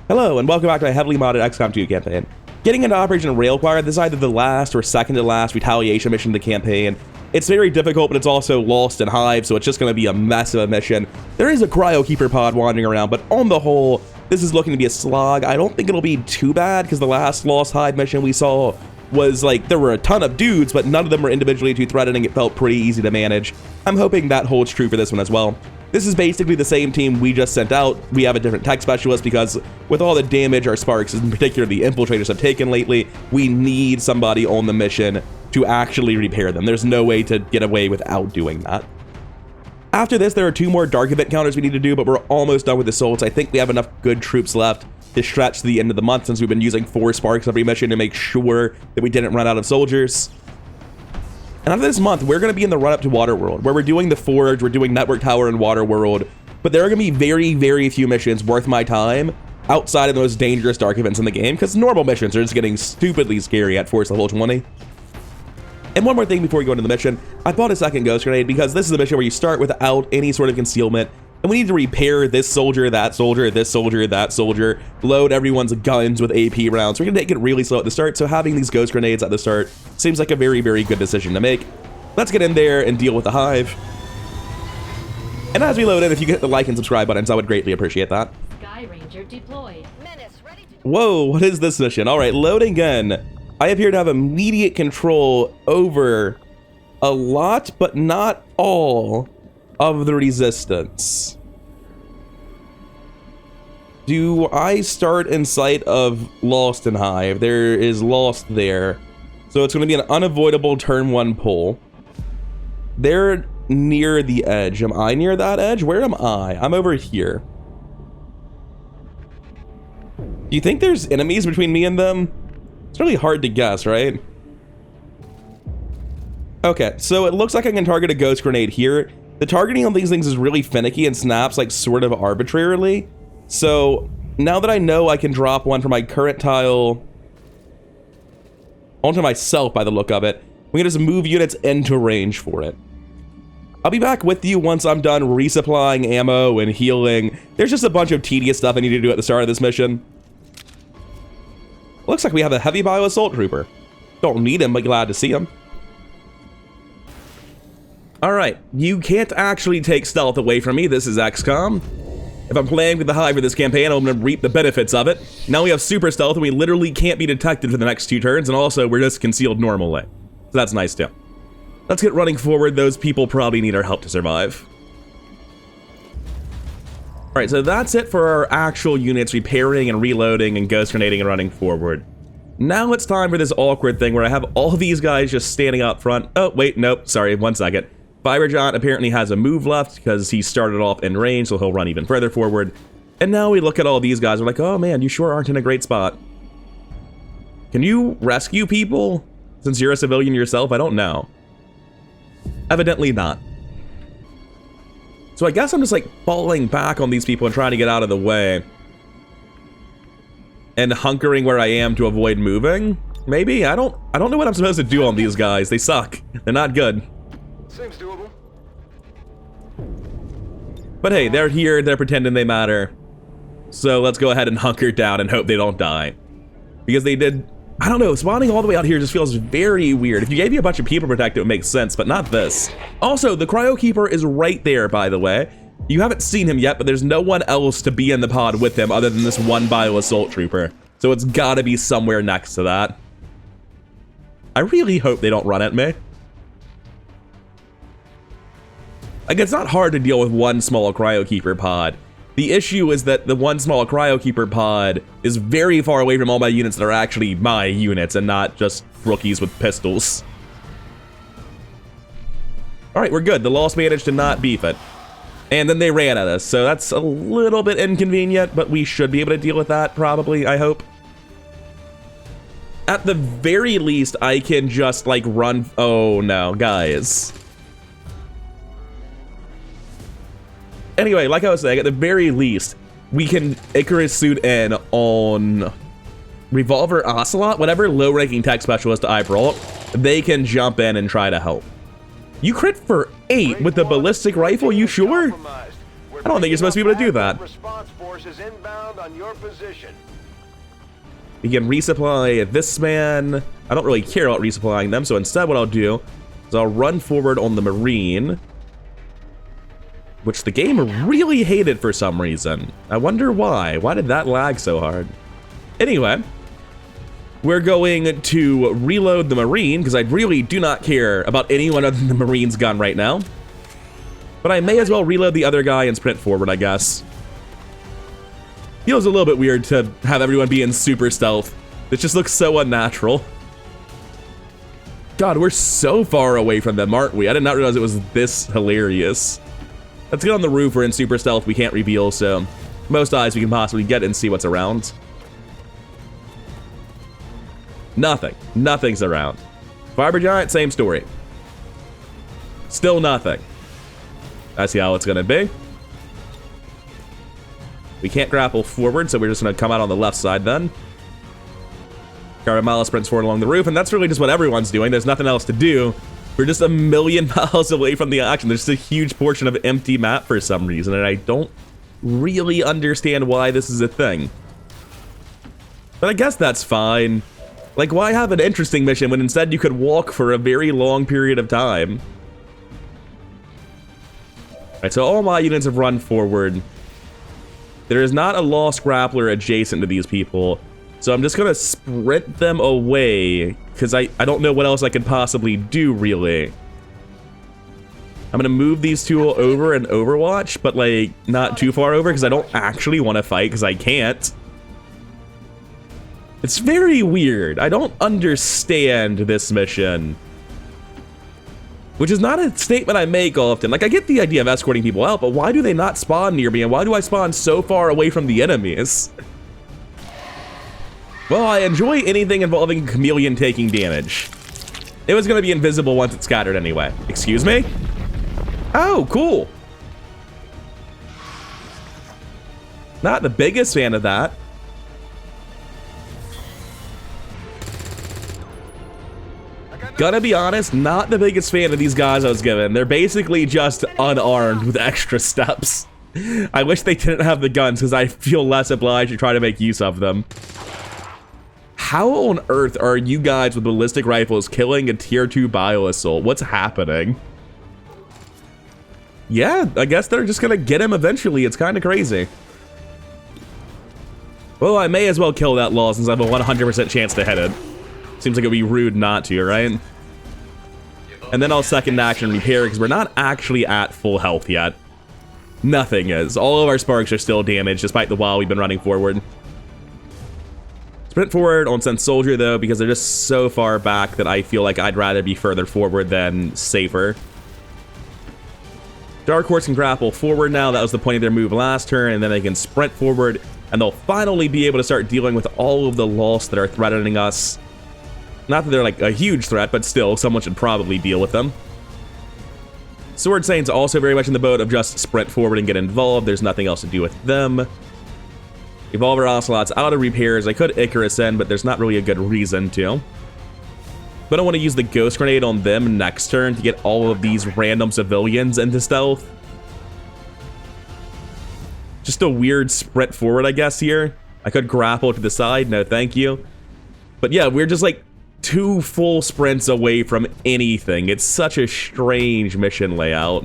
Hello, and welcome back to a heavily modded XCOM 2 campaign. Getting into Operation Railfire, this is either the last or second to last retaliation mission of the campaign. It's very difficult, but it's also lost in Hive, so it's just going to be a massive mission. There is a Cryo Keeper pod wandering around, but on the whole, this is looking to be a slog. I don't think it'll be too bad, because the last Lost Hive mission we saw was like, there were a ton of dudes, but none of them were individually too threatening. It felt pretty easy to manage. I'm hoping that holds true for this one as well. This is basically the same team we just sent out. We have a different tech specialist because with all the damage our Sparks, in particular the Infiltrators, have taken lately, we need somebody on the mission to actually repair them. There's no way to get away without doing that. After this, there are 2 more Dark Event counters we need to do, but we're almost done with Assaults. I think we have enough good troops left to stretch to the end of the month, since we've been using 4 Sparks every mission to make sure that we didn't run out of soldiers. And after this month, we're going to be in the run-up to Waterworld, where we're doing the Forge, we're doing Network Tower and Waterworld, but there are going to be very, very few missions worth my time outside of those dangerous Dark Events in the game, because normal missions are just getting stupidly scary at Force Level 20. And one more thing before we go into the mission, I bought a second Ghost Grenade because this is a mission where you start without any sort of concealment, and we need to repair this soldier, that soldier, this soldier, that soldier, load everyone's guns with AP rounds. We're going to take it really slow at the start, so having these Ghost Grenades at the start seems like a very, very good decision to make. Let's get in there and deal with the Hive. And as we load in, if you hit the like and subscribe buttons, I would greatly appreciate that. Sky Ranger deployed. Menace ready to... Whoa, what is this mission? All right, loading in. I appear to have immediate control over a lot, but not all, of the Resistance. Do I start in sight of Lost in Hive? There is Lost there. So it's going to be an unavoidable turn 1 pull. They're near the edge. Am I near that edge? Where am I? I'm over here. Do you think there's enemies between me and them? It's really hard to guess, right? Okay, so it looks like I can target a Ghost Grenade here. The targeting on these things is really finicky and snaps like sort of arbitrarily. So now that I know I can drop one from my current tile onto myself by the look of it, we can just move units into range for it. I'll be back with you once I'm done resupplying ammo and healing. There's just a bunch of tedious stuff I need to do at the start of this mission. Looks like we have a heavy bio assault trooper. Don't need him, but glad to see him. Alright, you can't actually take stealth away from me. This is XCOM. If I'm playing with the Hive for this campaign, I'm going to reap the benefits of it. Now we have super stealth and we literally can't be detected for the next 2 turns, and also we're just concealed normally. So that's nice too. Let's get running forward. Those people probably need our help to survive. Alright, so that's it for our actual units repairing and reloading and ghost grenading and running forward. Now it's time for this awkward thing where I have all these guys just standing up front. Oh, wait, nope, sorry, 1 second. Fiberjot apparently has a move left because he started off in range, so he'll run even further forward. And now we look at all these guys, we're like, oh man, you sure aren't in a great spot. Can you rescue people? Since you're a civilian yourself, I don't know. Evidently not. So I guess I'm just like falling back on these people and trying to get out of the way. And hunkering where I am to avoid moving? Maybe? I don't know what I'm supposed to do on these guys. They suck. They're not good. Seems doable. But hey, they're here, they're pretending they matter. So let's go ahead and hunker down and hope they don't die. Because they did, I don't know, spawning all the way out here just feels very weird. If you gave me a bunch of people to protect, it would make sense, but not this. Also, the Cryo Keeper is right there, by the way. You haven't seen him yet, but there's no one else to be in the pod with him other than this one bio assault trooper. So it's gotta be somewhere next to that. I really hope they don't run at me. Like, it's not hard to deal with one small Cryo Keeper pod. The issue is that the one small Cryo Keeper pod is very far away from all my units that are actually my units and not just rookies with pistols. Alright, we're good. The Lost managed to not beef it. And then they ran at us, so that's a little bit inconvenient, but we should be able to deal with that, probably, I hope. At the very least, I can just, like, run... Oh, no, guys. Anyway, like I was saying, at the very least, we can Icarus suit in on Revolver Ocelot, whatever low-ranking tech specialist I brought, they can jump in and try to help. You crit for 8 with the ballistic rifle, you sure? We're I don't think you're supposed to be able to do that. Response force is inbound on your position. We can resupply this man. I don't really care about resupplying them, so instead what I'll do is I'll run forward on the Marine, which the game really hated for some reason. I wonder why. Why did that lag so hard? Anyway, we're going to reload the Marine, because I really do not care about anyone other than the Marine's gun right now. But I may as well reload the other guy and sprint forward, I guess. Feels a little bit weird to have everyone be in super stealth. It just looks so unnatural. God, we're so far away from them, aren't we? I did not realize it was this hilarious. Let's get on the roof. We're in super stealth. We can't reveal, so most eyes we can possibly get and see what's around. Nothing. Nothing's around. Fiber Giant, same story. Still nothing. I see how it's gonna be. We can't grapple forward, so we're just gonna come out on the left side then. Caramala sprints forward along the roof, and that's really just what everyone's doing. There's nothing else to do. We're just a million miles away from the action. There's just a huge portion of empty map for some reason, and I don't really understand why this is a thing. But I guess that's fine. Like, why have an interesting mission when instead you could walk for a very long period of time? Alright, so all my units have run forward. There is not a lost grappler adjacent to these people, so I'm just gonna sprint them away, because I don't know what else I could possibly do, really. I'm gonna move these two over and Overwatch, but, like, not too far over, because I don't actually want to fight, because I can't. It's very weird. I don't understand this mission. Which is not a statement I make often. Like, I get the idea of escorting people out, but why do they not spawn near me, and why do I spawn so far away from the enemies? Well, I enjoy anything involving Chameleon taking damage. It was going to be invisible once it scattered anyway. Excuse me? Oh, cool. Not the biggest fan of that. Gonna be honest, not the biggest fan of these guys I was given. They're basically just unarmed with extra steps. I wish they didn't have the guns, because I feel less obliged to try to make use of them. How on earth are you guys with ballistic rifles killing a tier 2 bio assault? What's happening? Yeah, I guess they're just gonna get him eventually. It's kind of crazy. Well, I may as well kill that law since I have a 100% chance to hit it. Seems like it'd be rude not to, right? And then I'll second action repair, because we're not actually at full health yet. Nothing is. All of our sparks are still damaged, despite the while we've been running forward. Sprint forward on Sense Soldier, though, because they're just so far back that I feel like I'd rather be further forward than safer. Dark Horse can grapple forward now. That was the point of their move last turn, and then they can sprint forward, and they'll finally be able to start dealing with all of the loss that are threatening us. Not that they're like a huge threat, but still, someone should probably deal with them. Sword Saint's also very much in the boat of just sprint forward and get involved. There's nothing else to do with them. Evolver Ocelot's out of repairs. I could Icarus in, but there's not really a good reason to. But I want to use the Ghost Grenade on them next turn to get all of these random civilians into stealth. Just a weird sprint forward, I guess, here. I could grapple to the side. No, thank you. But yeah, we're just like 2 full sprints away from anything. It's such a strange mission layout.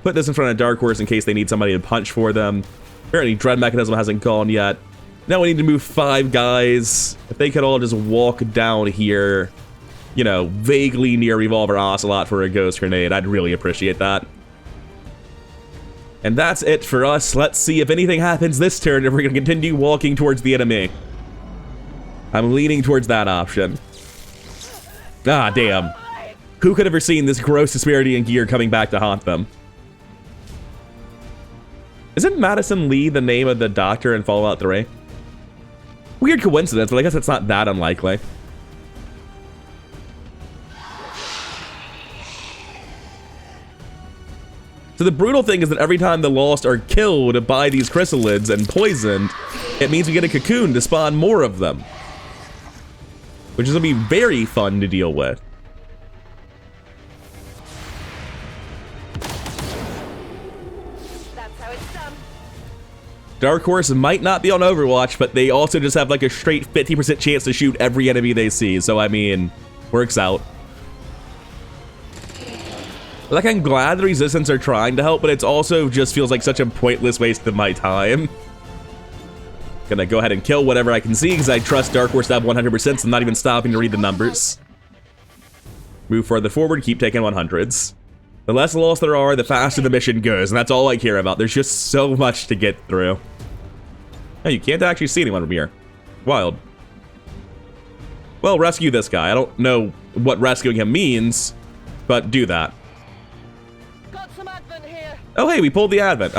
Put this in front of Dark Horse in case they need somebody to punch for them. Apparently Dread Mechanism hasn't gone yet. Now we need to move 5 guys. If they could all just walk down here, you know, vaguely near Revolver Ocelot for a Ghost Grenade, I'd really appreciate that. And that's it for us. Let's see if anything happens this turn if we're going to continue walking towards the enemy. I'm leaning towards that option. Ah, damn. Who could have ever seen this gross disparity in gear coming back to haunt them? Isn't Madison Lee the name of the doctor in Fallout 3? Weird coincidence, but I guess it's not that unlikely. So the brutal thing is that every time the Lost are killed by these chrysalids and poisoned, it means we get a cocoon to spawn more of them. Which is going to be very fun to deal with. Dark Horse might not be on Overwatch, but they also just have like a straight 50% chance to shoot every enemy they see. So, I mean, works out. Like, I'm glad the Resistance are trying to help, but it's also just feels like such a pointless waste of my time. Gonna go ahead and kill whatever I can see, because I trust Dark Horse to have 100%, so I'm not even stopping to read the numbers. Move further forward, keep taking 100s. The less loss there are, the faster the mission goes, and that's all I care about. There's just so much to get through. Oh, you can't actually see anyone from here. Wild. Well, rescue this guy. I don't know what rescuing him means, but do that. Got some advent here. Oh, hey, we pulled the advent.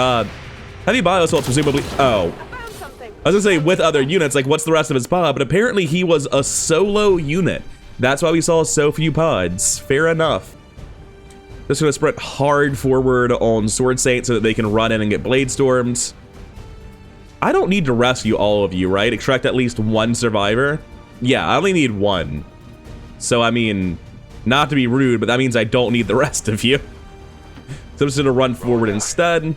Heavy bioassaults presumably... Oh. I found something. I was gonna say, with other units, like, what's the rest of his pod? But apparently he was a solo unit. That's why we saw so few pods. Fair enough. Just gonna sprint hard forward on Sword Saint so that they can run in and get Blade Storms. I don't need to rescue all of you, right? Extract at least one survivor. Yeah, I only need one. So, I mean, not to be rude, but that means I don't need the rest of you. So I'm just gonna run forward instead.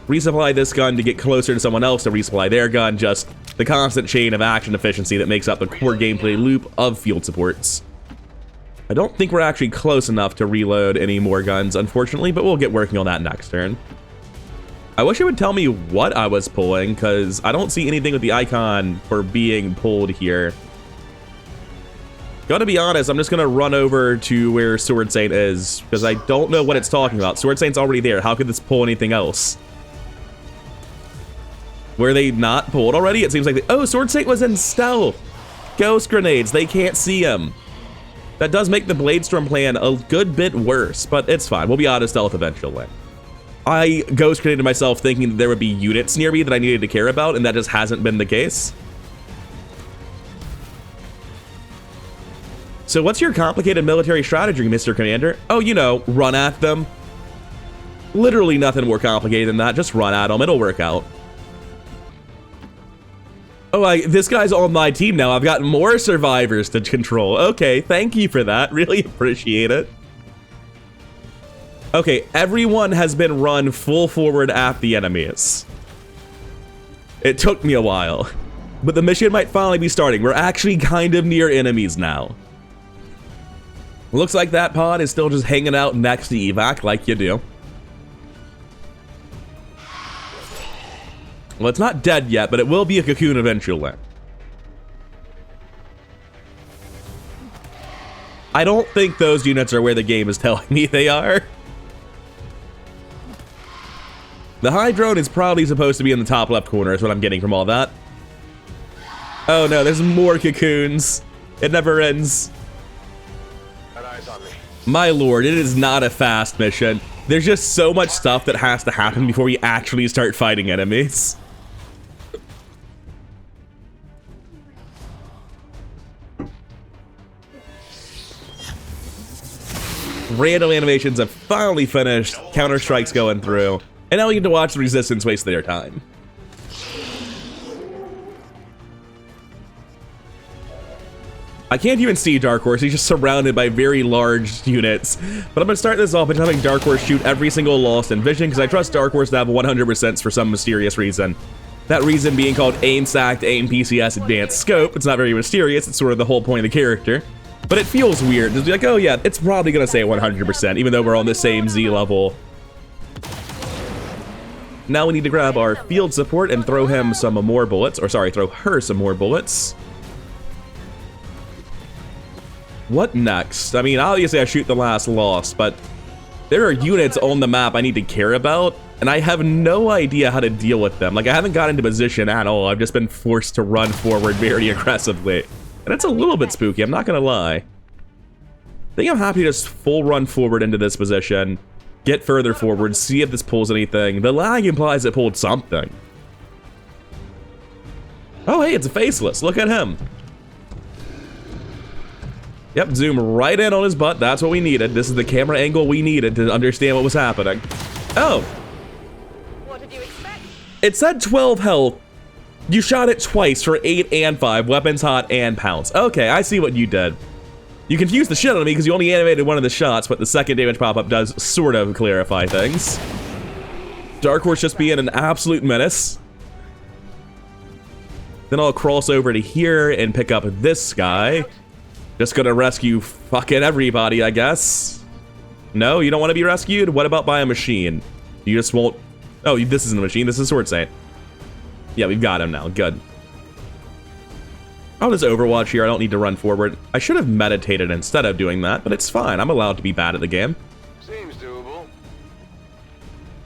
Resupply this gun to get closer to someone else to resupply their gun. Just the constant chain of action efficiency that makes up the core gameplay loop of field supports. I don't think we're actually close enough to reload any more guns, unfortunately, but we'll get working on that next turn. I wish it would tell me what I was pulling, because I don't see anything with the icon for being pulled here. Gotta be honest, I'm just gonna run over to where Sword Saint is, because I don't know what it's talking about. Sword Saint's already there. How could this pull anything else? Were they not pulled already? It seems like oh, Sword Saint was in stealth. Ghost grenades, they can't see him. That does make the Bladestorm plan a good bit worse, but it's fine. We'll be out of stealth eventually. I ghost grenaded myself thinking that there would be units near me that I needed to care about, and that just hasn't been the case. So what's your complicated military strategy, Mr. Commander? Oh, you know, run at them. Literally nothing more complicated than that. Just run at them. It'll work out. Oh, this guy's on my team now. I've got more survivors to control. Okay, thank you for that. Really appreciate it. Okay, everyone has been run full forward at the enemies. It took me a while, but the mission might finally be starting. We're actually kind of near enemies now. Looks like that pod is still just hanging out next to evac like you do. Well, it's not dead yet, but it will be a cocoon eventually. I don't think those units are where the game is telling me they are. The high drone is probably supposed to be in the top left corner, is what I'm getting from all that. Oh no, there's more cocoons. It never ends. Eyes on me. My lord, it is not a fast mission. There's just so much stuff that has to happen before we actually start fighting enemies. Random animations have finally finished, Counter-Strike's going through, and now we get to watch the Resistance waste their time. I can't even see Dark Horse, he's just surrounded by very large units. But I'm gonna start this off by having Dark Horse shoot every single Lost in Vision, because I trust Dark Horse to have 100% for some mysterious reason. That reason being called Aim Stacked, Aim PCS Advanced Scope. It's not very mysterious, it's sort of the whole point of the character. But it feels weird. It's like, oh yeah, it's probably gonna say 100%, even though we're on the same Z level. Now we need to grab our field support and throw him some more bullets, or sorry, throw her some more bullets. What next? I mean, obviously I shoot the last Lost, but there are units on the map I need to care about, and I have no idea how to deal with them. Like, I haven't got into position at all. I've just been forced to run forward very aggressively. And it's a little bit spooky, I'm not gonna lie. I think I'm happy to just full run forward into this position, get further forward, see if this pulls anything. The lag implies it pulled something. Oh hey, it's a Faceless, look at him. Yep, zoom right in on his butt, that's what we needed. This is the camera angle we needed to understand what was happening. Oh. What did you expect? It said 12 health. You shot it twice for 8 and 5, weapons hot and pounce. Okay, I see what you did. You confused the shit out of me because you only animated one of the shots, but the second damage pop-up does sort of clarify things. Dark Horse just being an absolute menace. Then I'll cross over to here and pick up this guy. Just gonna rescue fucking everybody, I guess. No, you don't want to be rescued? What about by a machine? You just won't... Oh, this isn't a machine, this is Sword Saint. Yeah, we've got him now, good. I'll just Overwatch here, I don't need to run forward. I should have meditated instead of doing that, but it's fine, I'm allowed to be bad at the game. Seems doable.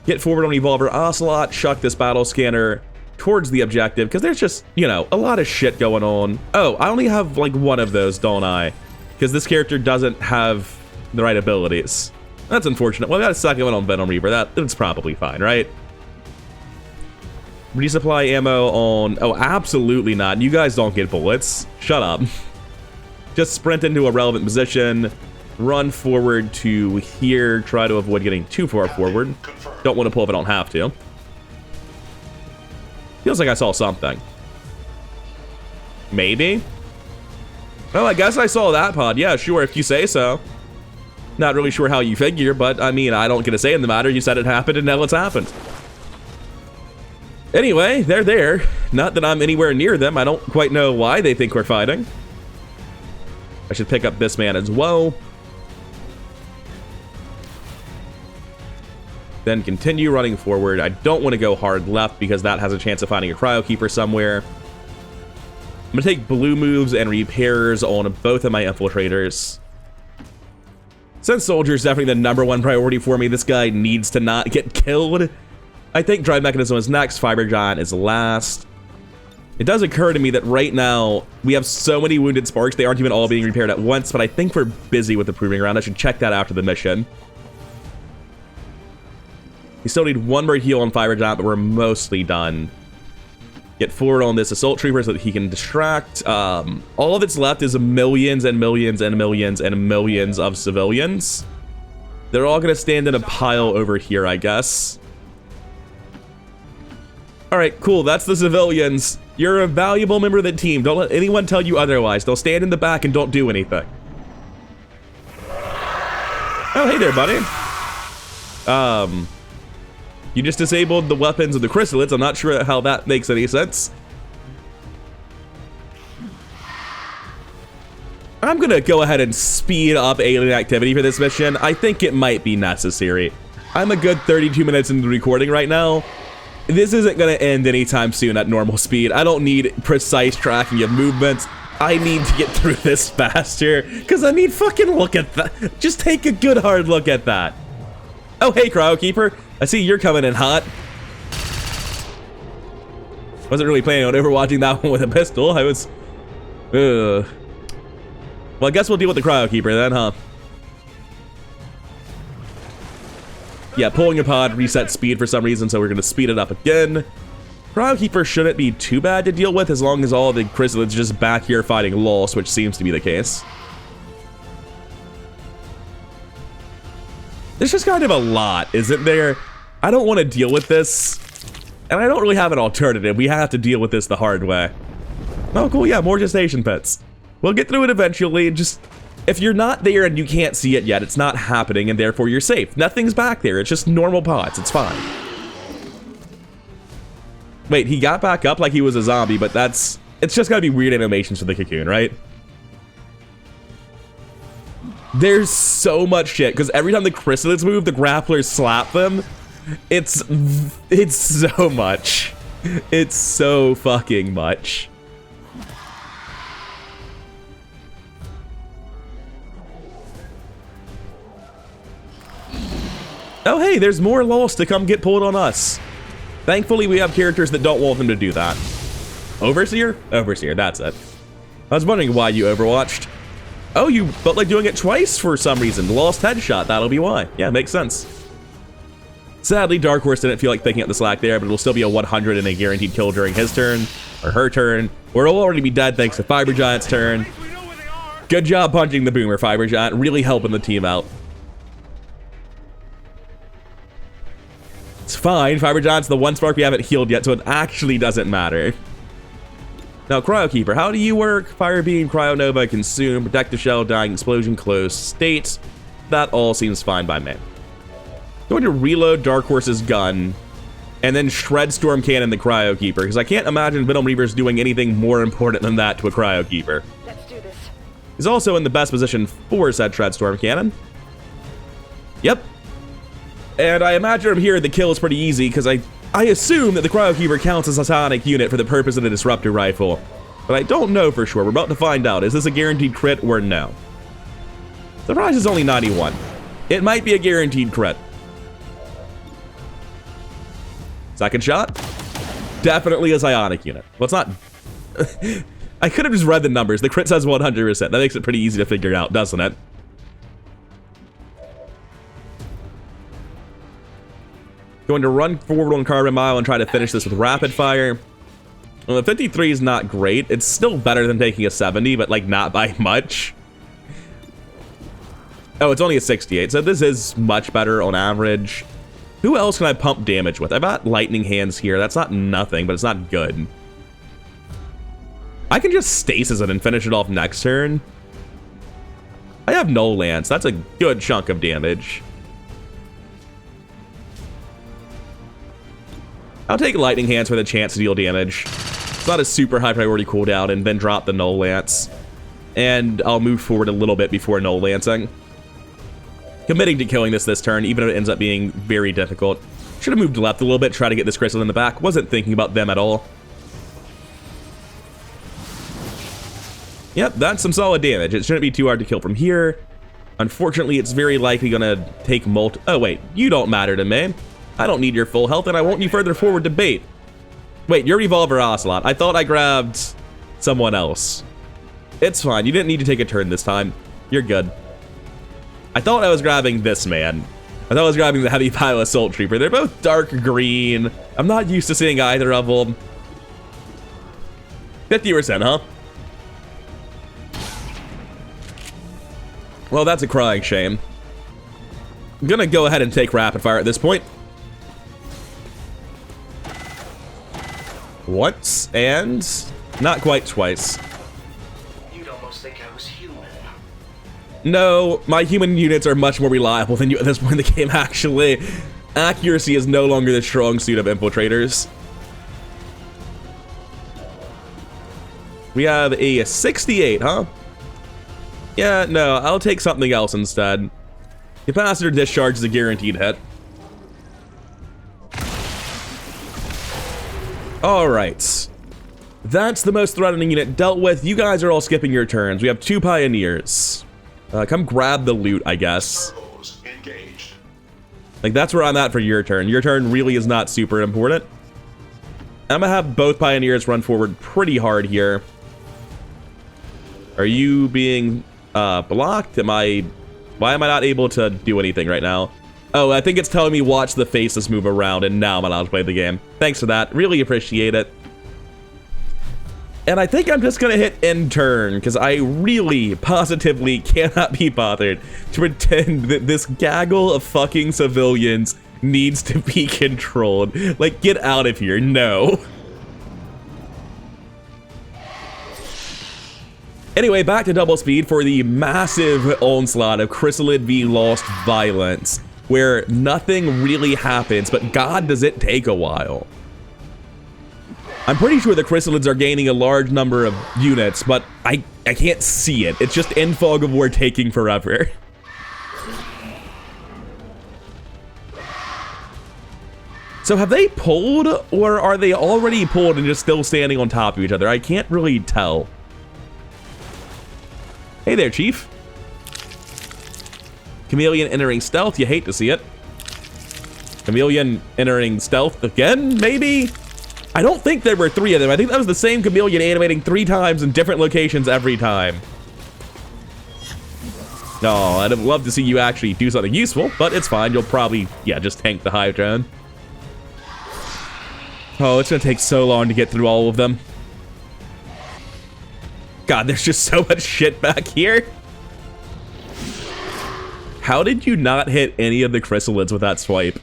Get forward on Evolver Ocelot, chuck this battle scanner towards the objective, because there's just, you know, a lot of shit going on. Oh, I only have, like, one of those, don't I? Because this character doesn't have the right abilities. That's unfortunate. Well, I got a second one on Venom Reaper. That's probably fine, right? Resupply ammo on... Oh, absolutely not. You guys don't get bullets. Shut up. Just sprint into a relevant position. Run forward to here. Try to avoid getting too far forward. Don't want to pull if I don't have to. Feels like I saw something. Maybe? Well, I guess I saw that pod. Yeah, sure, if you say so. Not really sure how you figure, but I mean, I don't get a say in the matter. You said it happened, and now it's happened. Anyway, they're there. Not that I'm anywhere near them. I don't quite know why they think we're fighting. I should pick up this man as well. Then continue running forward. I don't want to go hard left because that has a chance of finding a Cryo Keeper somewhere. I'm going to take blue moves and repairs on both of my infiltrators. Since Soldier is definitely the #1 priority for me, this guy needs to not get killed. I think Drive Mechanism is next, Fiber Giant is last. It does occur to me that right now, we have so many Wounded Sparks, they aren't even all being repaired at once, but I think we're busy with the Proving Ground. I should check that after the mission. We still need one more heal on Fiber Giant, but we're mostly done. Get forward on this Assault Trooper so that he can distract. All that's left is millions and millions and millions and millions of civilians. They're all going to stand in a pile over here, I guess. Alright, cool. That's the civilians. You're a valuable member of the team. Don't let anyone tell you otherwise. They'll stand in the back and don't do anything. Oh, hey there, buddy. You just disabled the weapons of the chrysalids. I'm not sure how that makes any sense. I'm gonna go ahead and speed up alien activity for this mission. I think it might be necessary. I'm a good 32 minutes into the recording right now. This isn't gonna end anytime soon at normal speed. I don't need precise tracking of movements. I need to get through this faster. Because I mean, fucking look at that. Just take a good hard look at that. Oh, hey, Cryo Keeper. I see you're coming in hot. Wasn't really planning on overwatching that one with a pistol. I was... Well, I guess we'll deal with the Cryo Keeper then, huh? Yeah, pulling a pod resets speed for some reason, so we're going to speed it up again. Cryo Keeper shouldn't be too bad to deal with as long as all the chrysalids just back here fighting Lost, which seems to be the case. There's just kind of a lot, isn't there? I don't want to deal with this, and I don't really have an alternative. We have to deal with this the hard way. Oh, cool, yeah, more gestation pits. We'll get through it eventually. Just, if you're not there and you can't see it yet, it's not happening, and therefore you're safe. Nothing's back there. It's just normal pods. It's fine. Wait, he got back up like he was a zombie, but that's... It's just gotta be weird animations for the cocoon, right? There's so much shit, because every time the chrysalids move, the grapplers slap them. It's so much. It's so fucking much. Oh hey, there's more Lost to come get pulled on us. Thankfully, we have characters that don't want them to do that. Overseer? Overseer, that's it. I was wondering why you overwatched. Oh, you felt like doing it twice for some reason. Lost headshot, that'll be why. Yeah, makes sense. Sadly, Dark Horse didn't feel like picking up the slack there, but it'll still be a 100 and a guaranteed kill during his turn, or her turn, or it'll already be dead thanks to Fiber Giant's turn. Good job punching the boomer, Fiber Giant, really helping the team out. It's fine, Fiber Giant's the one spark we haven't healed yet, so it actually doesn't matter. Now, Cryokeeper, how do you work? Fire Beam, Cryo Nova, Consume, Protect the Shell, Dying Explosion, Close State. That all seems fine by me. Going to reload Dark Horse's gun, and then shred Storm Cannon the Cryokeeper, because I can't imagine Venom Reaver's doing anything more important than that to a Cryokeeper. Let's do this. He's also in the best position for said shred Storm Cannon. Yep. And I imagine from here the kill is pretty easy, because I assume that the Cryokeeper counts as a sonic unit for the purpose of the Disruptor Rifle. But I don't know for sure. We're about to find out. Is this a guaranteed crit or no? The price is only 91. It might be a guaranteed crit. Second shot. Definitely a psionic unit. Well, it's not... I could have just read the numbers. The crit says 100%. That makes it pretty easy to figure out, doesn't it? Going to run forward on Carbon Mile and try to finish this with rapid fire. Well, the 53 is not great. It's still better than taking a 70, but like not by much. Oh, it's only a 68, so this is much better on average. Who else can I pump damage with? I've got Lightning Hands here. That's not nothing, but it's not good. I can just stasis it and finish it off next turn. I have Null Lance. That's a good chunk of damage. I'll take Lightning Hands with a chance to deal damage. It's not a super high priority cooldown, and then drop the Null Lance. And I'll move forward a little bit before Null Lancing. Committing to killing this turn, even if it ends up being very difficult. Should have moved left a little bit, try to get this crystal in the back. Wasn't thinking about them at all. Yep, that's some solid damage. It shouldn't be too hard to kill from here. Unfortunately, it's very likely gonna take Oh wait, you don't matter to me. I don't need your full health, and I want you further forward to bait. Wait, you're Revolver Ocelot. I thought I grabbed someone else. It's fine. You didn't need to take a turn this time. You're good. I thought I was grabbing this man. I thought I was grabbing the Heavy Pile Assault Trooper. They're both dark green. I'm not used to seeing either of them. 50%, huh? Well, that's a crying shame. I'm gonna go ahead and take rapid fire at this point. Once, and not quite twice. You'd almost think I was human. No, my human units are much more reliable than you at this point in the game, actually. Accuracy is no longer the strong suit of infiltrators. We have a 68, huh? Yeah, no, I'll take something else instead. Capacitor discharge is a guaranteed hit. Alright. That's the most threatening unit dealt with. You guys are all skipping your turns. We have 2 Pioneers. Come grab the loot, I guess. Turbos engaged. Like, that's where I'm at for your turn. Your turn really is not super important. I'm gonna have both Pioneers run forward pretty hard here. Are you being blocked? Why am I not able to do anything right now? Oh, I think it's telling me watch the faces move around, and now I'm allowed to play the game. Thanks for that. Really appreciate it. And I think I'm just gonna hit end turn, because I really, positively cannot be bothered to pretend that this gaggle of fucking civilians needs to be controlled. Like, get out of here. No. Anyway, back to double speed for the massive onslaught of Chrysalid v Lost Violence, where nothing really happens, but God, does it take a while. I'm pretty sure the Chrysalids are gaining a large number of units, but I can't see it. It's just in Fog of War taking forever. So have they pulled, or are they already pulled and just still standing on top of each other? I can't really tell. Hey there, Chief. Chameleon entering stealth. You hate to see it. Chameleon entering stealth again, maybe? I don't think there were 3 of them. I think that was the same Chameleon animating 3 times in different locations every time. No, I'd have loved to see you actually do something useful, but it's fine. You'll probably, yeah, just tank the Hive drone. Oh, it's gonna take so long to get through all of them. God, there's just so much shit back here. How did you not hit any of the Chrysalids with that swipe?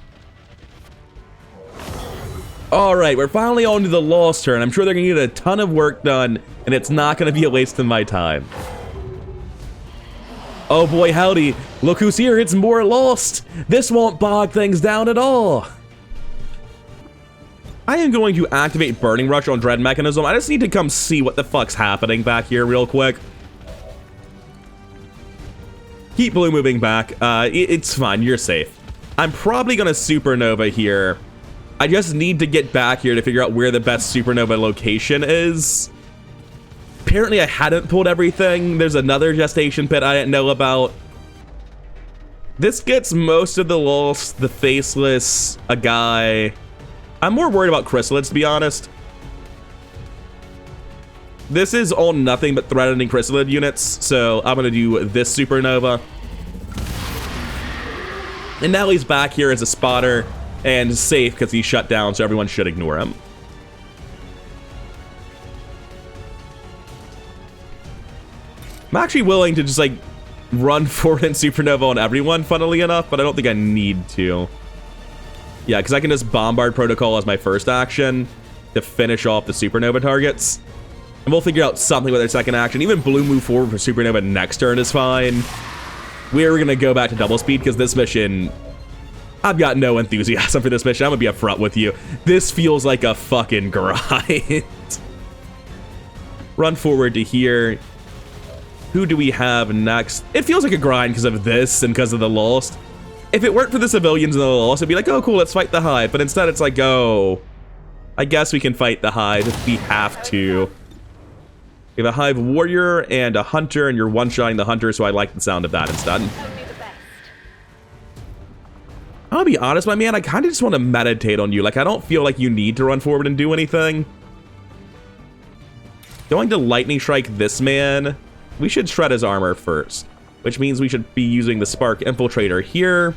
Alright, we're finally on to the Lost turn. I'm sure they're going to get a ton of work done, and it's not going to be a waste of my time. Oh boy, howdy. Look who's here, it's more Lost. This won't bog things down at all. I am going to activate Burning Rush on Dread Mechanism. I just need to come see what the fuck's happening back here real quick. Keep blue moving back. It's fine, you're safe. I'm probably going to Supernova here. I just need to get back here to figure out where the best Supernova location is. Apparently I hadn't pulled everything. There's another gestation pit I didn't know about. This gets most of the Lost, the Faceless, a guy. I'm more worried about Chrysalids, to be honest. This is all nothing but threatening Chrysalid units, so I'm gonna do this Supernova. And now he's back here as a spotter and safe because he's shut down, so everyone should ignore him. I'm actually willing to just like run forward and Supernova on everyone, funnily enough, but I don't think I need to. Yeah, because I can just Bombard Protocol as my first action to finish off the Supernova targets. And we'll figure out something with their second action. Even blue move forward for Supernova next turn is fine. We're going to go back to double speed because this mission, I've got no enthusiasm for this mission. I'm going to be upfront with you. This feels like a fucking grind. Run forward to here. Who do we have next? It feels like a grind because of this and because of the Lost. If it weren't for the civilians and the Lost, it'd be like, oh cool, let's fight the Hive. But instead it's like, oh, I guess we can fight the Hive if we have to. We have a Hive Warrior and a Hunter, and you're one-shotting the Hunter, so I like the sound of that instead. I'll be honest, my man, I kind of just want to meditate on you. Like, I don't feel like you need to run forward and do anything. Going to Lightning Strike this man. We should shred his armor first, which means we should be using the Spark Infiltrator here.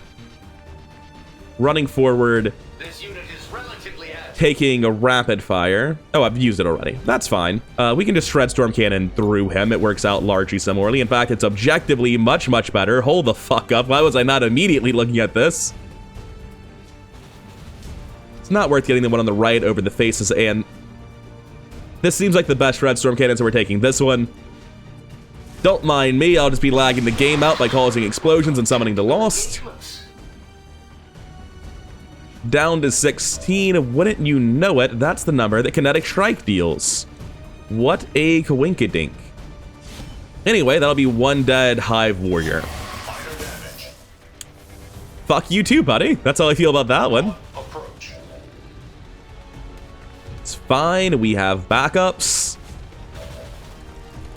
Running forward. This unit is relatively agile. Taking a rapid fire. Oh, I've used it already. That's fine. We can just shred Storm Cannon through him. It works out largely similarly. In fact, it's objectively much, much better. Hold the fuck up. Why was I not immediately looking at this? It's not worth getting the one on the right over the faces, and this seems like the best shred Storm Cannons that we're taking. This one, don't mind me. I'll just be lagging the game out by causing explosions and summoning the Lost. Down to 16. Wouldn't you know it, that's the number that Kinetic Strike deals. What a coinkydink. Anyway, that'll be one dead Hive Warrior. Fuck you too, buddy. That's how I feel about that one. It's fine. We have backups.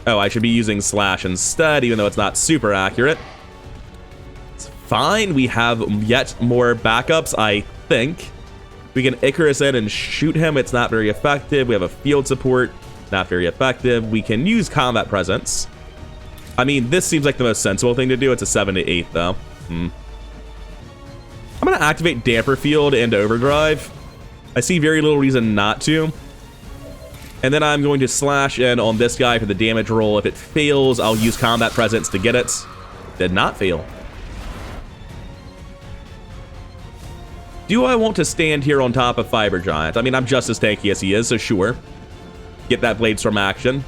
Oh, I should be using Slash instead, even though it's not super accurate. It's fine. We have yet more backups, I think. We can Icarus in and shoot him. It's not very effective. We have a field support. Not very effective. We can use combat presence. I mean, this seems like the most sensible thing to do. It's a 7 to 8, though. I'm going to activate Damper Field and Overdrive. I see very little reason not to. And then I'm going to slash in on this guy for the damage roll. If it fails, I'll use combat presence to get it. Did not fail. Do I want to stand here on top of Fiber Giant? I mean, I'm just as tanky as he is, so sure. Get that Bladestorm action.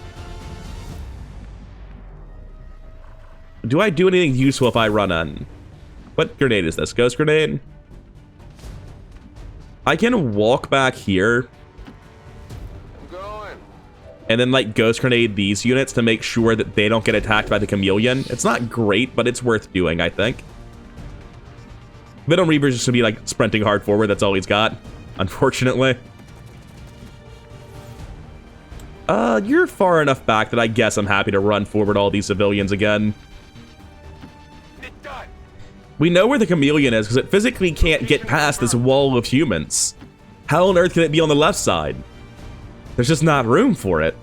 Do I do anything useful if I run on? What grenade is this? Ghost Grenade? I can walk back here. And then, like, Ghost Grenade these units to make sure that they don't get attacked by the Chameleon. It's not great, but it's worth doing, I think. Venom Reaper's just gonna be, like, sprinting hard forward. That's all he's got, unfortunately. You're far enough back that I guess I'm happy to run forward all these civilians again. We know where the Chameleon is because it physically can't get past this wall of humans. How on earth can it be on the left side? There's just not room for it.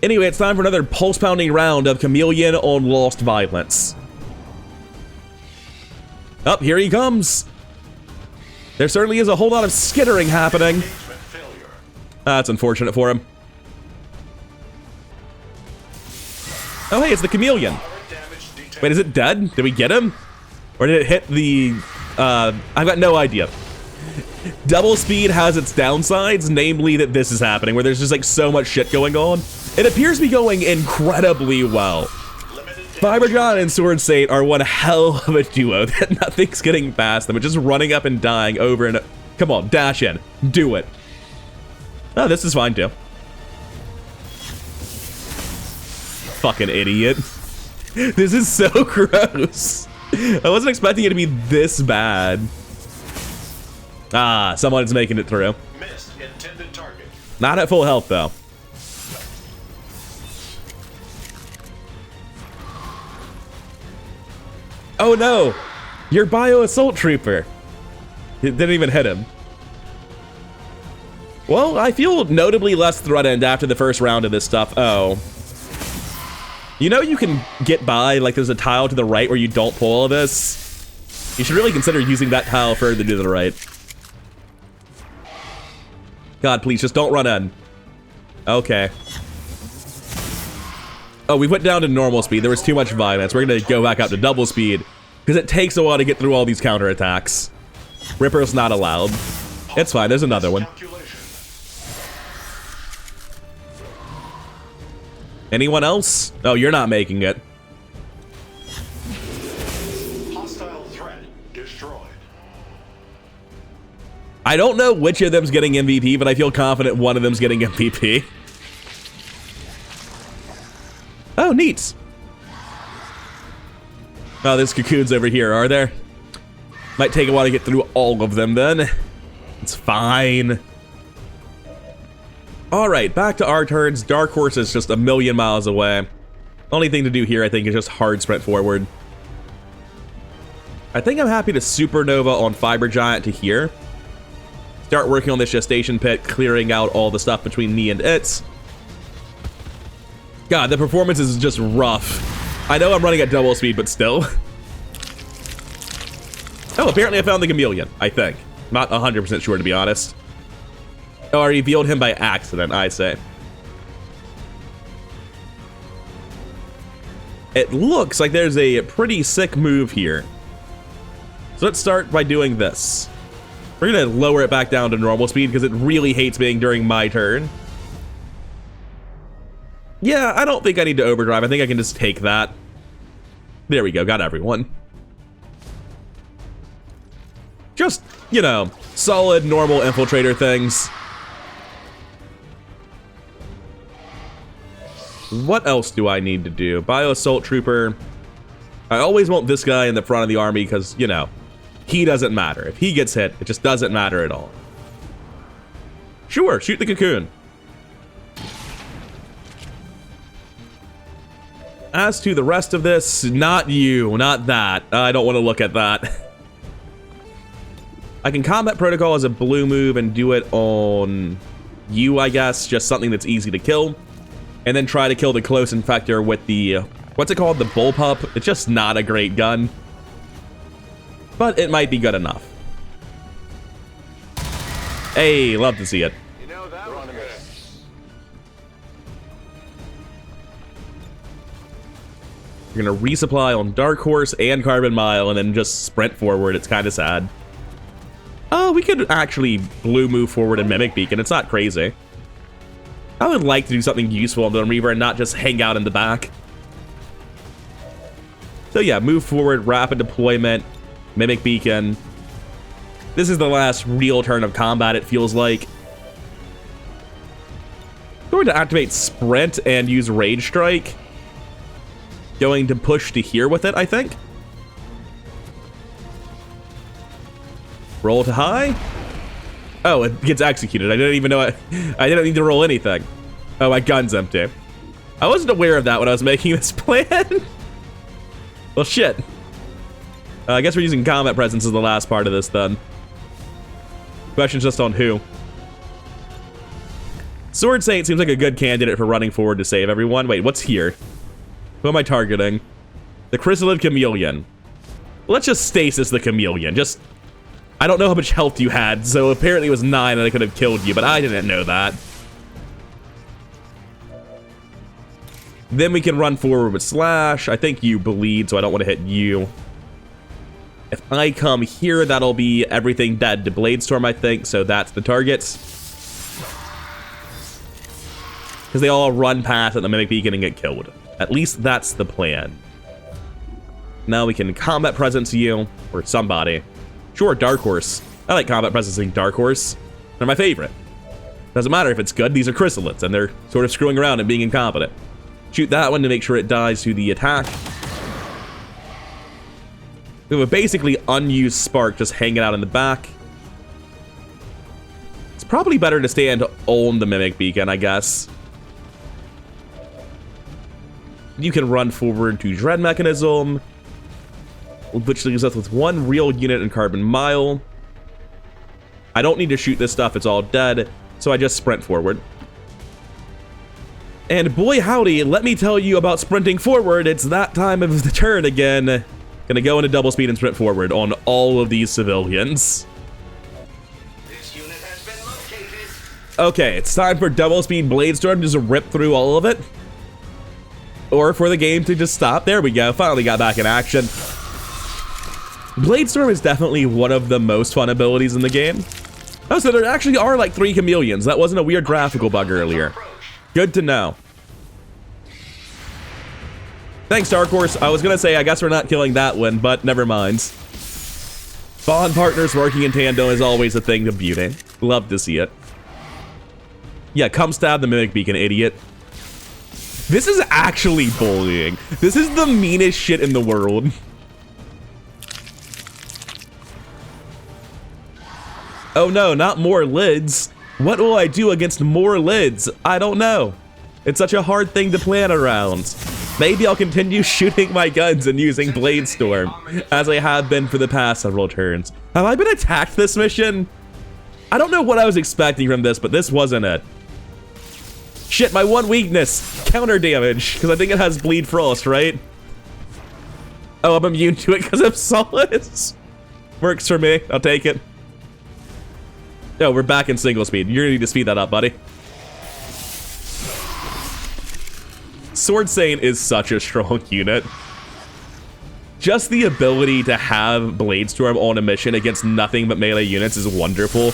Anyway, it's time for another pulse-pounding round of Chameleon on Lost Violence. Oh, here he comes. There certainly is a whole lot of skittering happening. That's unfortunate for him. Oh, hey, it's the Chameleon. Wait, is it dead? Did we get him? Or did it hit the... I've got no idea. Double speed has its downsides, namely that this is happening, where there's just like so much shit going on. It appears to be going incredibly well. Fiber Giant and Sword Saint are one hell of a duo that nothing's getting past them. It's just running up and dying over and... Come on, dash in. Do it. Oh, this is fine too. Fucking idiot. This is so gross. I wasn't expecting it to be this bad. Ah, someone's making it through. Missed intended target. Not at full health, though. Oh, no. Your Bio Assault Trooper. It didn't even hit him. Well, I feel notably less threatened after the first round of this stuff. Oh. You know you can get by, like there's a tile to the right where you don't pull all of this? You should really consider using that tile further to the right. God, please, just don't run in. Okay. Oh, we went down to normal speed. There was too much violence. We're gonna go back up to double speed, because it takes a while to get through all these counterattacks. Ripper's not allowed. It's fine, there's another one. Anyone else? Oh, you're not making it. Hostile threat destroyed. I don't know which of them's getting MVP, but I feel confident one of them's getting MVP. Oh, neat. Oh, there's cocoons over here, are there? Might take a while to get through all of them then. It's fine. Alright, back to our turns. Dark Horse is just a million miles away. Only thing to do here, I think, is just hard sprint forward. I think I'm happy to Supernova on Fiber Giant to here. Start working on this Gestation Pit, clearing out all the stuff between me and it. God, the performance is just rough. I know I'm running at double speed, but still. Oh, apparently I found the Chameleon, I think. Not 100% sure, to be honest. Oh, I revealed him by accident, I say. It looks like there's a pretty sick move here. So let's start by doing this. We're gonna lower it back down to normal speed because it really hates being during my turn. Yeah, I don't think I need to overdrive. I think I can just take that. There we go, got everyone. Just, you know, solid, normal infiltrator things. What else do I need to do? Bio Assault Trooper. I always want this guy in the front of the army because, you know, he doesn't matter. If he gets hit, it just doesn't matter at all. Sure, shoot the cocoon. As to the rest of this, not you, not that. I don't want to look at that. I can combat protocol as a blue move and do it on you, I guess. Just something that's easy to kill. And then try to kill the close infector with the, what's it called? The bullpup. It's just not a great gun. But it might be good enough. Hey, love to see it. You know, that was good. You're gonna resupply on Dark Horse and Carbon Mile and then just sprint forward. It's kind of sad. Oh, we could actually blue move forward and Mimic Beacon. It's not crazy. I would like to do something useful on the Reaver and not just hang out in the back. So yeah, move forward, rapid deployment, Mimic Beacon. This is the last real turn of combat, it feels like. Going to activate Sprint and use Rage Strike. Going to push to here with it, I think. Roll to high. Oh, it gets executed. I didn't even know I didn't need to roll anything. Oh, my gun's empty. I wasn't aware of that when I was making this plan. Well, shit. I guess we're using combat presence as the last part of this, then. Question's just on who. Sword Saint seems like a good candidate for running forward to save everyone. Wait, what's here? Who am I targeting? The Chrysalid Chameleon. Let's just stasis the Chameleon. Just... I don't know how much health you had, so apparently it was 9 and I could have killed you, but I didn't know that. Then we can run forward with Slash. I think you bleed, so I don't want to hit you. If I come here, that'll be everything dead to Bladestorm, I think. So that's the targets. Because they all run past at the Mimic Beacon and get killed. At least that's the plan. Now we can combat presence you, or somebody. Sure, Dark Horse. I like combat presencing Dark Horse. They're my favorite. Doesn't matter if it's good, these are chrysalids, and they're sort of screwing around and being incompetent. Shoot that one to make sure it dies to the attack. We have a basically unused spark just hanging out in the back. It's probably better to stand on the Mimic Beacon, I guess. You can run forward to Dread Mechanism, which leaves us with one real unit in Carbon Mile. I don't need to shoot this stuff, it's all dead, so I just sprint forward. And boy howdy, let me tell you about sprinting forward. It's that time of the turn again. Gonna go into double speed and sprint forward on all of these civilians. This unit has been located. Okay, it's time for double speed Bladestorm to just rip through all of it. Or for the game to just stop. There we go, finally got back in action. Bladestorm is definitely one of the most fun abilities in the game. Oh, so there actually are like 3 chameleons. That wasn't a weird graphical bug earlier. Good to know. Thanks, Dark Horse. I was gonna say, I guess we're not killing that one, but never mind. Bond partners working in tandem is always a thing of beauty. Love to see it. Yeah, come stab the Mimic Beacon, idiot. This is actually bullying. This is the meanest shit in the world. Oh no, not more lids. What will I do against more lids? I don't know. It's such a hard thing to plan around. Maybe I'll continue shooting my guns and using Bladestorm, as I have been for the past several turns. Have I been attacked this mission? I don't know what I was expecting from this, but this wasn't it. Shit, my one weakness, counter damage, because I think it has Bleed Frost, right? Oh, I'm immune to it because I'm Solace. Works for me, I'll take it. Oh, we're back in single speed. You're gonna need to speed that up, buddy. Sword Saint is such a strong unit. Just the ability to have Bladestorm on a mission against nothing but melee units is wonderful.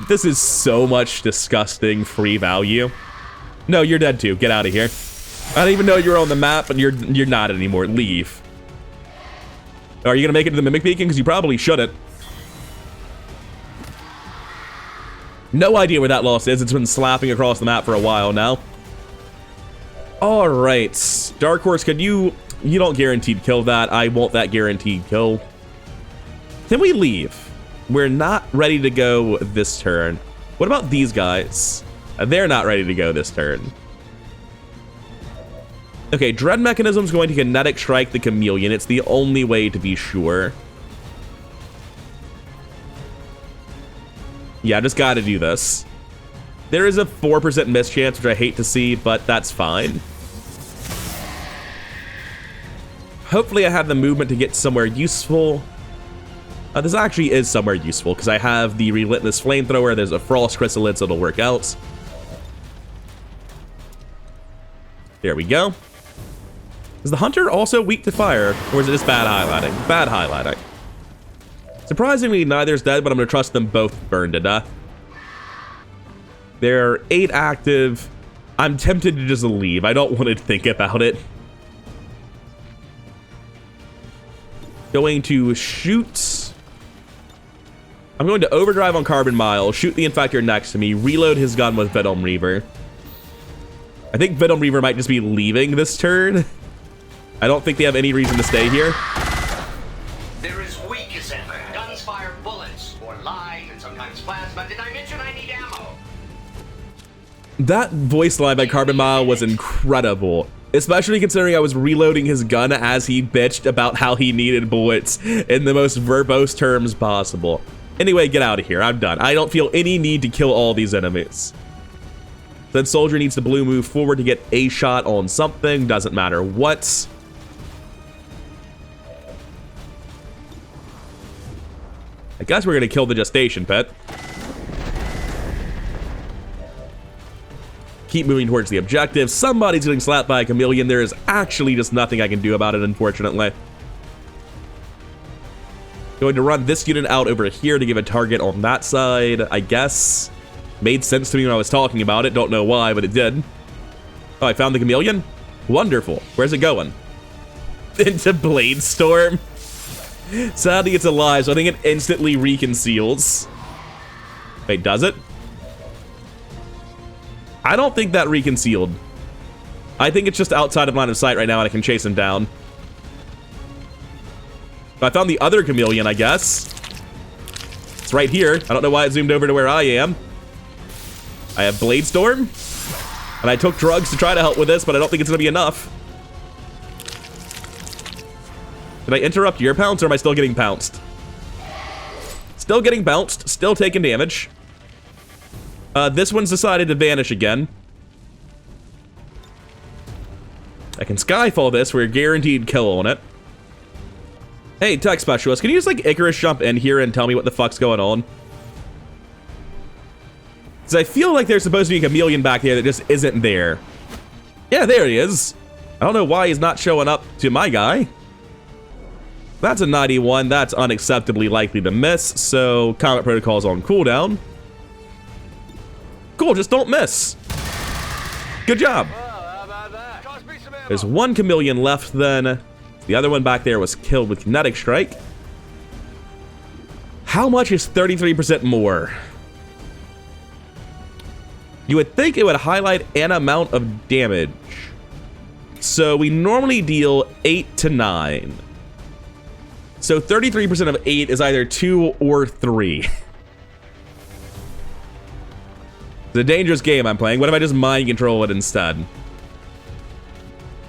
This is so much disgusting free value. No, you're dead too. Get out of here. I don't even know you're on the map, but you're not anymore. Leave. Are you gonna make it to the Mimic Beacon? Because you probably shouldn't. No idea where that loss is. It's been slapping across the map for a while now. All right, Dark Horse, could you don't guaranteed kill that. I want that guaranteed kill. Can we leave? We're not ready to go this turn. What about these guys? They're not ready to go this turn. Okay, Dread Mechanism's going to Kinetic Strike the Chameleon. It's the only way to be sure. Yeah, I just gotta do this. There is a 4% miss chance, which I hate to see, but that's fine. Hopefully I have the movement to get somewhere useful. This actually is somewhere useful, because I have the Relentless Flamethrower, there's a Frost Chrysalid, so it'll work out. There we go. Is the Hunter also weak to fire, or is it just bad highlighting? Bad highlighting. Surprisingly, neither's dead, but I'm gonna trust them both burn to death. There are 8 active. I'm tempted to just leave. I don't want to think about it. Going to shoot. I'm going to overdrive on Carbon Mile, shoot the Infector next to me, reload his gun with Venom Reaver. I think Venom Reaver might just be leaving this turn. I don't think they have any reason to stay here. There is weakness in there. Guns fire bullets, or light, and sometimes plasma. Did I mention I need ammo? That voice line by Carbon Mile was incredible, especially considering I was reloading his gun as he bitched about how he needed bullets in the most verbose terms possible. Anyway, get out of here. I'm done. I don't feel any need to kill all these enemies. Then Soldier needs to blue move forward to get a shot on something. Doesn't matter what. I guess we're gonna kill the Gestation Pet. Keep moving towards the objective. Somebody's getting slapped by a chameleon. There is actually just nothing I can do about it, unfortunately. Going to run this unit out over here to give a target on that side, I guess. Made sense to me when I was talking about it. Don't know why, but it did. Oh, I found the chameleon? Wonderful. Where's it going? Into Blade Storm. Sadly, it's alive, so I think it instantly reconceals. Wait, does it? I don't think that reconcealed. I think it's just outside of line of sight right now and I can chase him down. I found the other chameleon, I guess. It's right here. I don't know why it zoomed over to where I am. I have Blade Storm. And I took drugs to try to help with this, but I don't think it's going to be enough. Did I interrupt your pounce, or am I still getting pounced? Still getting bounced. Still taking damage. This one's decided to vanish again. I can Skyfall this. We're guaranteed kill on it. Hey, Tech Specialist, can you just, like, Icarus jump in here and tell me what the fuck's going on? Because I feel like there's supposed to be a chameleon back there that just isn't there. Yeah, there he is. I don't know why he's not showing up to my guy. That's a 91. That's unacceptably likely to miss, so Combat Protocol's on cooldown. Cool, just don't miss. Good job. There's one chameleon left then. The other one back there was killed with Kinetic Strike. How much is 33% more? You would think it would highlight an amount of damage. So we normally deal 8 to 9. So 33% of 8 is either 2 or 3. It's a dangerous game I'm playing. What if I just mind control it instead?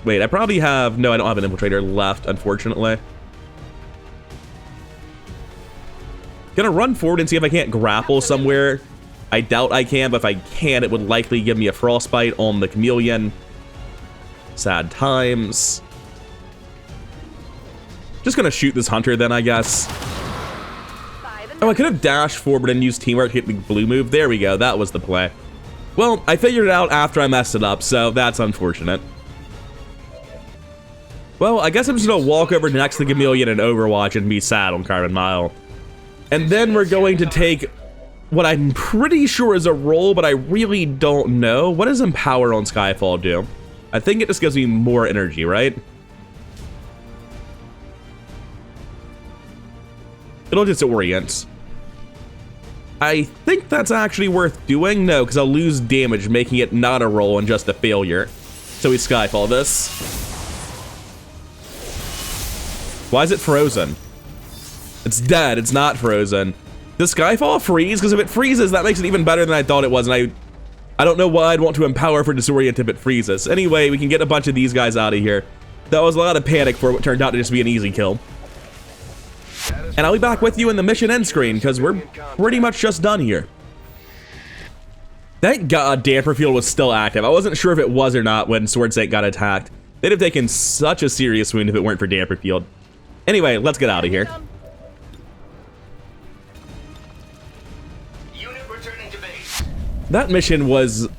Wait, I probably have... No, I don't have an infiltrator left, unfortunately. Gonna run forward and see if I can't grapple somewhere. I doubt I can, but if I can, it would likely give me a frostbite on the chameleon. Sad times. Just gonna shoot this hunter then, I guess. Oh, I could have dashed forward and used teamwork to hit the blue move. There we go, that was the play. Well, I figured it out after I messed it up, so that's unfortunate. Well, I guess I'm just gonna walk over next to the chameleon and Overwatch and be sad on Carbon Mile. And then we're going to take what I'm pretty sure is a roll, but I really don't know. What does Empower on Skyfall do? I think it just gives me more energy, right? It'll disorient. I think that's actually worth doing. No, because I'll lose damage, making it not a roll and just a failure. So we Skyfall this. Why is it frozen? It's dead. It's not frozen. Does Skyfall freeze? Because if it freezes, that makes it even better than I thought it was. And I don't know why I'd want to Empower for Disorient if it freezes. Anyway, we can get a bunch of these guys out of here. That was a lot of panic for what turned out to just be an easy kill. And I'll be back with you in the mission end screen, because we're pretty much just done here. Thank God Damper Field was still active. I wasn't sure if it was or not when Swordsake got attacked. They'd have taken such a serious wound if it weren't for Damper Field. Anyway, let's get out of here. Unit returning to base. That mission was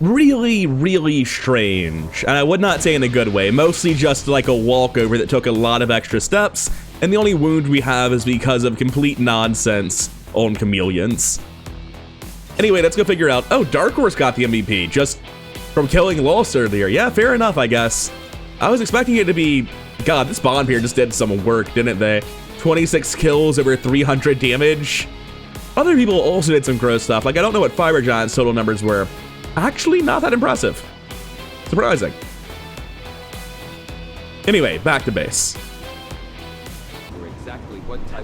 really, really strange. And I would not say in a good way. Mostly just like a walkover that took a lot of extra steps. And the only wound we have is because of complete nonsense on chameleons. Anyway, let's go figure out... Oh, Dark Horse got the MVP just from killing Lost earlier. Yeah, fair enough, I guess. I was expecting it to be... God, this Bond here just did some work, didn't they? 26 kills over 300 damage. Other people also did some gross stuff. Like, I don't know what Fiber Giant's total numbers were. Actually, not that impressive. Surprising. Anyway, back to base.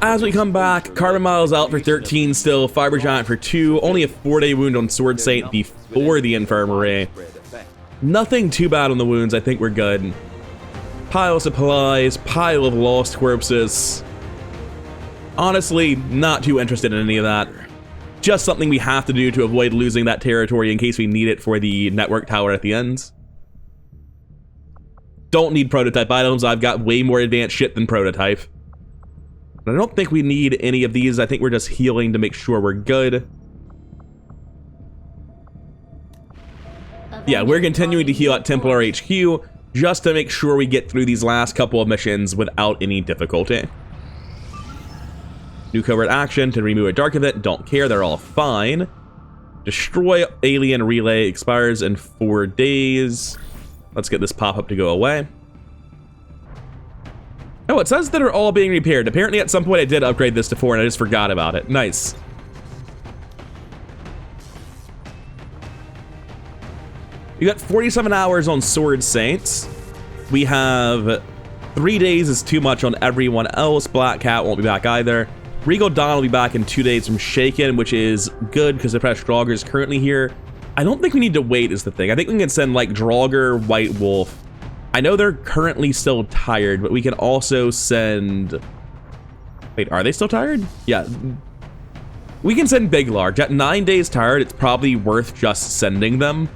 As we come back, Carbon Mile's out for 13 still, Fiber Giant for 2, only a 4-day wound on Sword Saint before the Infirmary. Nothing too bad on the wounds, I think we're good. Pile of supplies, pile of lost corpses. Honestly, not too interested in any of that. Just something we have to do to avoid losing that territory in case we need it for the network tower at the end. Don't need prototype items, I've got way more advanced shit than prototype. I don't think we need any of these. I think we're just healing to make sure we're good. Yeah, we're continuing to heal at Templar HQ just to make sure we get through these last couple of missions without any difficulty. New covert action to remove a dark event. Don't care. They're all fine. Destroy alien relay expires in 4 days. Let's get this pop-up to go away. Oh, it says that they're all being repaired. Apparently at some point I did upgrade this to 4 and I just forgot about it. Nice. We got 47 hours on Sword Saints. We have 3 days is too much on everyone else. Black Cat won't be back either. Regal Dawn will be back in 2 days from Shaken, which is good because the Fresh Draugr is currently here. I don't think we need to wait is the thing. I think we can send like Draugr, White Wolf. I know they're currently still tired, but we can also send... Wait, are they still tired? Yeah. We can send Big Large. At 9 days tired, it's probably worth just sending them.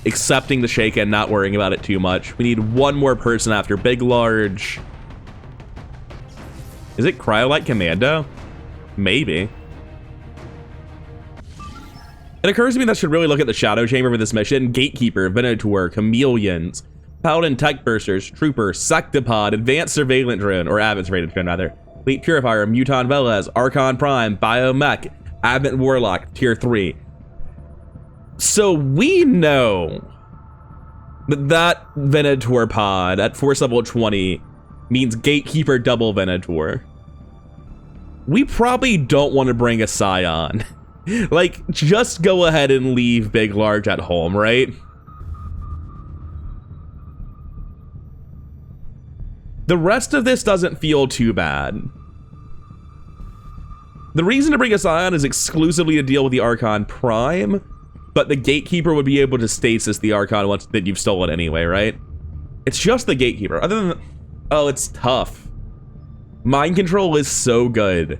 Accepting the Shaken, not worrying about it too much. We need one more person after Big Large. Is it Cryolite Commando? Maybe. It occurs to me that I should really look at the Shadow Chamber for this mission. Gatekeeper, Venator, Chameleons, Paladin Tech Bursters, Trooper, Sectopod, Advanced Surveillance Drone, or Advanced Surveillance Drone rather, Fleet Purifier, Muton Velez, Archon Prime, Biomech, Advent Warlock, Tier 3. So we know that Venator pod at force level 20 means Gatekeeper double Venator. We probably don't want to bring a Scion. Like, just go ahead and leave Big Large at home, right? The rest of this doesn't feel too bad. The reason to bring a Scion is exclusively to deal with the Archon Prime, but the Gatekeeper would be able to stasis the Archon once that you've stolen anyway, right? It's just the Gatekeeper. Other than... Oh, it's tough. Mind Control is so good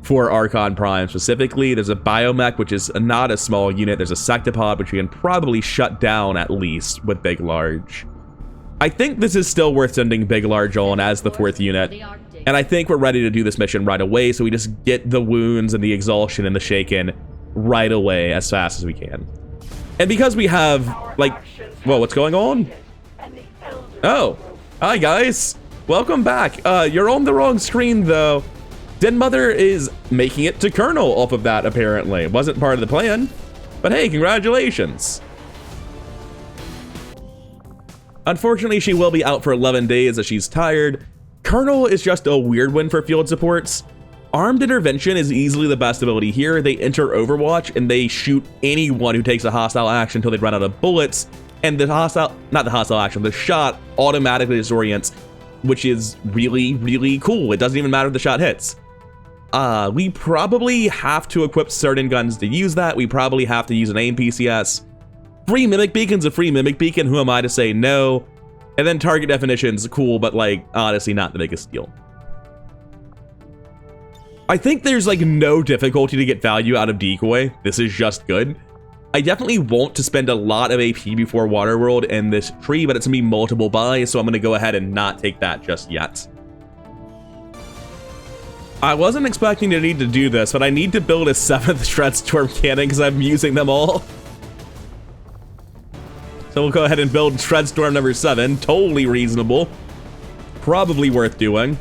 for Archon Prime specifically. There's a Biomech, which is not a small unit. There's a Sectopod, which we can probably shut down at least with Big Large. I think this is still worth sending Big Large on as the 4th unit. And I think we're ready to do this mission right away, so we just get the wounds and the exhaustion and the Shaken right away as fast as we can. And because we have, like... Whoa, what's going on? Oh, hi guys. Welcome back. You're on the wrong screen though. Den Mother is making it to Colonel off of that apparently. Wasn't part of the plan. But hey, congratulations. Unfortunately, she will be out for 11 days as she's tired. Colonel is just a weird one for field supports. Armed Intervention is easily the best ability here. They enter Overwatch and they shoot anyone who takes a hostile action until they run out of bullets. And the hostile, not the hostile action, the shot automatically disorients, which is really, really cool. It doesn't even matter if the shot hits. We probably have to equip certain guns to use that. We probably have to use an aim PCS. Free Mimic Beacon's a free Mimic Beacon. Who am I to say no? And then target definition's cool, but like, honestly, not the biggest deal. I think there's like no difficulty to get value out of Decoy. This is just good. I definitely want to spend a lot of AP before Waterworld in this tree, but it's gonna be multiple buys, so I'm gonna go ahead and not take that just yet. I wasn't expecting to need to do this, but I need to build a 7th Shredstorm cannon because I'm using them all. So we'll go ahead and build Shredstorm number 7. Totally reasonable. Probably worth doing.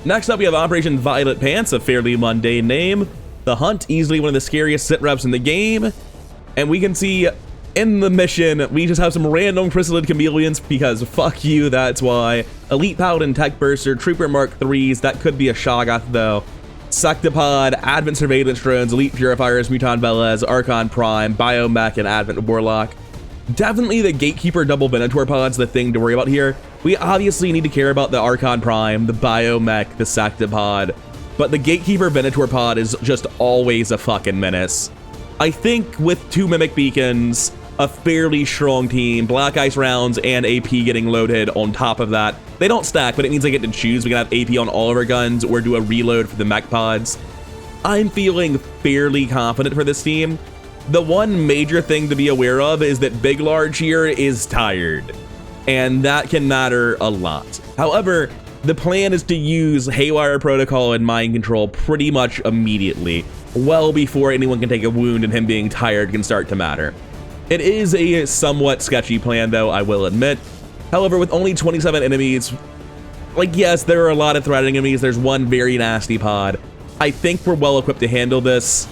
Next up, we have Operation Violet Pants, a fairly mundane name. The Hunt, easily one of the scariest sit reps in the game. And we can see in the mission, we just have some random Chrysalid Chameleons because fuck you, that's why. Elite Paladin Tech Burster, Trooper Mark 3s, that could be a Shoggoth though. Sectopod, Advent Surveillance Drones, Elite Purifiers, Muton Velez, Archon Prime, Biomech, and Advent Warlock. Definitely the Gatekeeper double Venator pod's the thing to worry about here. We obviously need to care about the Archon Prime, the Biomech, the Sectopod, but the Gatekeeper Venator pod is just always a fucking menace. I think with 2 Mimic Beacons, a fairly strong team, Black Ice rounds, and AP getting loaded on top of that. They don't stack, but it means I get to choose. We can have AP on all of our guns or do a reload for the mech pods. I'm feeling fairly confident for this team. The one major thing to be aware of is that Big Large here is tired, and that can matter a lot. However, the plan is to use Haywire Protocol and Mind Control pretty much immediately, well before anyone can take a wound and him being tired can start to matter. It is a somewhat sketchy plan though, I will admit. However, with only 27 enemies, Like, yes, there are a lot of threatening enemies. There's one very nasty pod. I think we're well equipped to handle this.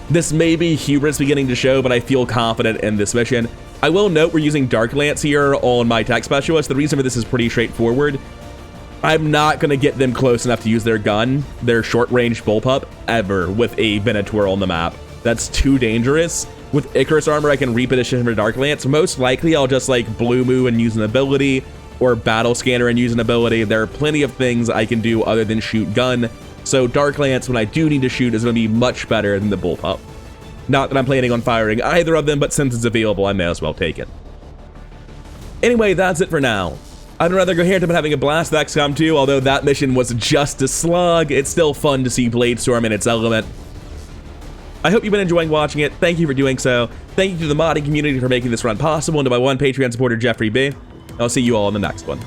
This may be hubris beginning to show, but I feel confident in this mission. I will note we're using Dark Lance here on my tech specialist. The reason for this is pretty straightforward. I'm not going to get them close enough to use their gun, their short-range bullpup, ever with a Venator on the map. That's too dangerous. With Icarus armor, I can reposition for Dark Lance. Most likely, I'll just like Blue Moo and use an ability, or Battle Scanner and use an ability. There are plenty of things I can do other than shoot gun. So Dark Lance, when I do need to shoot, is going to be much better than the bullpup. Not that I'm planning on firing either of them, but since it's available, I may as well take it. Anyway, that's it for now. I'd rather go here than having a blast with XCOM 2, although that mission was just a slug. It's still fun to see Bladestorm in its element. I hope you've been enjoying watching it. Thank you for doing so. Thank you to the modding community for making this run possible, and to my one Patreon supporter, Jeffrey B. I'll see you all in the next one.